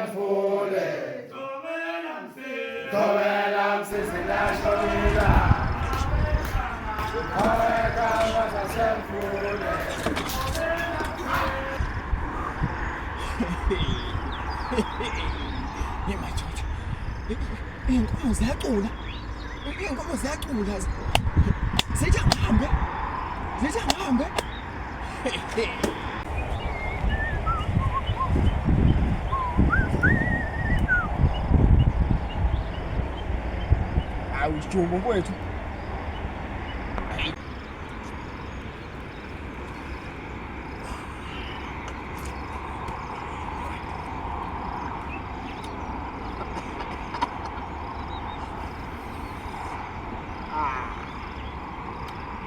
Fule, Tomelam Sisilasholila, Oekama Sasefule. Hey, my George. Iy'nkomo ziyacula. Iy'nkomo ziyacula. Zithi angihambe. Zithi angihambe. Awu Jumbo mfowethu.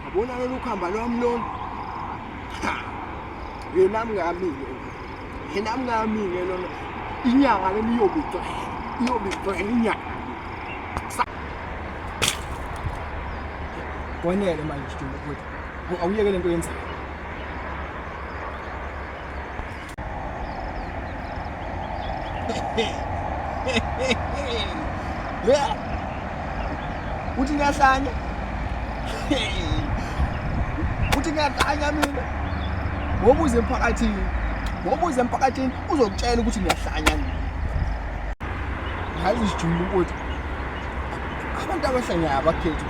Yabona lolu khamba lwami lona. Yena mngami lona. Inyanga leni iyobigcwele inyanga. Kwanele manje Jumbo mfowethu. Awuyeke lento yenzayo. Yeah. Uthi ngiyahlanya. Uthi ngiyahlanya mina. Ngobuze emphakathini uzokutshela ukuthi ngiyahlanya. Hayi Jumbo mfowethu. Abantu abahlanyayo abakhethi.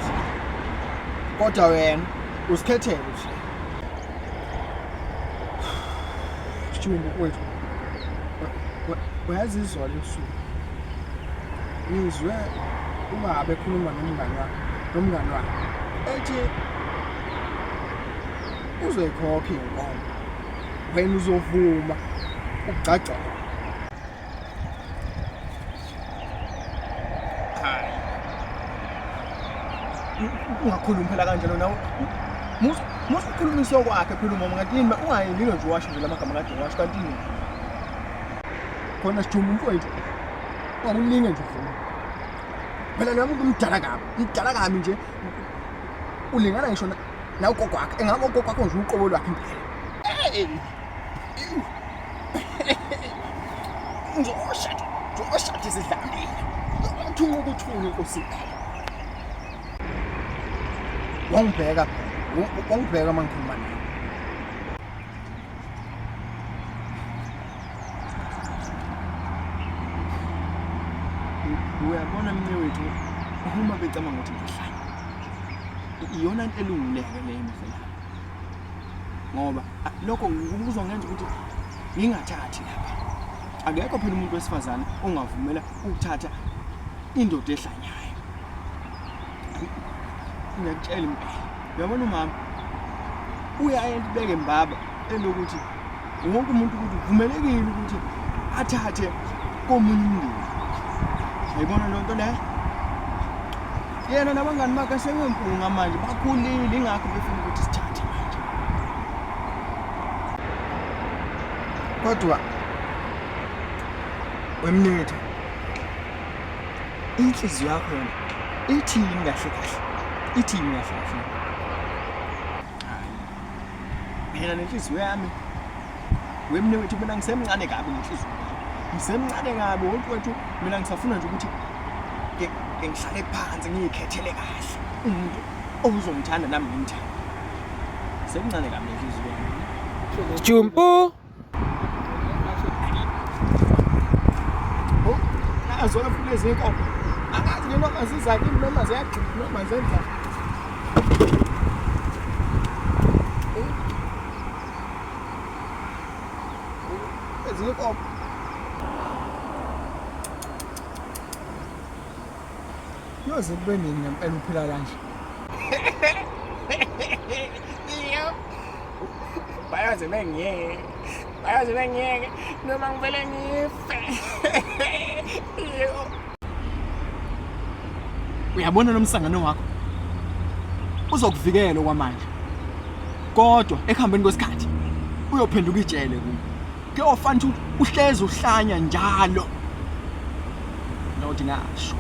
Kodwa wena usikhethele nje. Jumbo mfowethu. Uyazi izolo ebusuku. Ngizwe uma bekhuluma nomngani wakhe. Ethi uzoyikhokha inkomo. Wena uzovuma ukugcagca. Hayi. Ungakhulumi phela kanjalo nawe. Musu ukhulumiswa kwakhe phela umama ngathi yini ungayililo nje washo nje lamagama kade washo kanti yini. Khona Jumbo mfowethu. Ungakulinge nje ufuna. Phela nami ngumdala kabi nje. Ulingana ngisho na ugogo wakhe. Engabe ugogo wakhe nje uqobo lwakhe impela. Hey. Ngizoshada izidlamlile. Uthunga ukuthunga inkosi. Wangibheka mangikhuluma naye. Uyabona mnewethu uma becama ukuthi ngihlala. Iyona into elungileke leyo mfela. Ngoba lokho kuzongenza ukuthi ngingathathi lapha. Akekho phela umuntu wesifazane ongavumela ukuthatha indoda ehlanyayo. Ngiyakutshela impela. Uyabona umama uyayibeka embaba elokuthi wonke umuntu ukuthi uvumelekile ukuthi athathe komunye umuntu. Ayibona lonto le? Yena nabangani bakhe sebempunga manje bakhulile ingakho befuna ukuthi sithathe manje. Kodwa wemnethu inhliziyo yakho yona ithi kahle. Ithi kahle. Mina nenhliziyo yami wemnethu mina ngisemncane kabi nenhliziyo. Ngisemncane kabi wonke mina ngisafuna nje ukuthi ngihlale phansi ngiyikhethele kahle umuntu ozongithanda nami ngimthanda. Semncane kabi nenhliziyo yami. Jumbo. Azona futhi izinkomo. Angazi ke noma zizakhe noma ziyagcina noma zenza. Izinkomo. Yoze kube nini ngempela uphila kanje? Bayazi bengiyeke noma ngivele ngife. Uyabona nomsangano wakho uzokuvikela okwamanje. Kodwa ekuhambeni kwesikhathi uyophenduka ijele kuwe. Kuyofana ukuthi uhlezi uhlanya njalo. Nothi ngasho.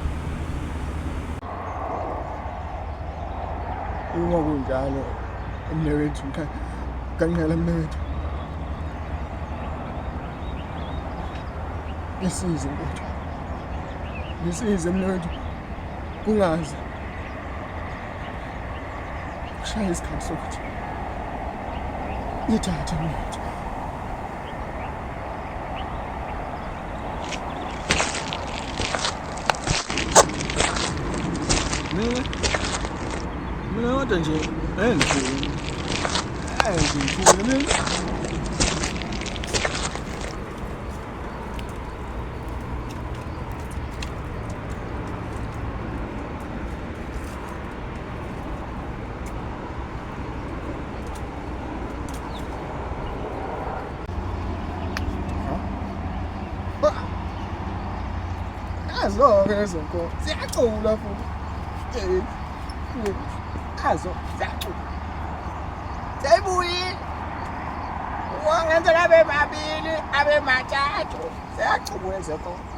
Uma kunjalo mnewethu kancela mnewethu. ngisize mfowethu. Ngisize mfowethu. Kungazi. Kushaya isikhathi sokuthi ngithathe mfowethu. Mina kodwa nje ngithule. Ngithule mina. Azo-ke lezo nkomo ziyacula futhi. Azo ziyacula. Seyibuyile. Wangenzela abe babili, abe mathathu. Ziyacula lezo nkomo.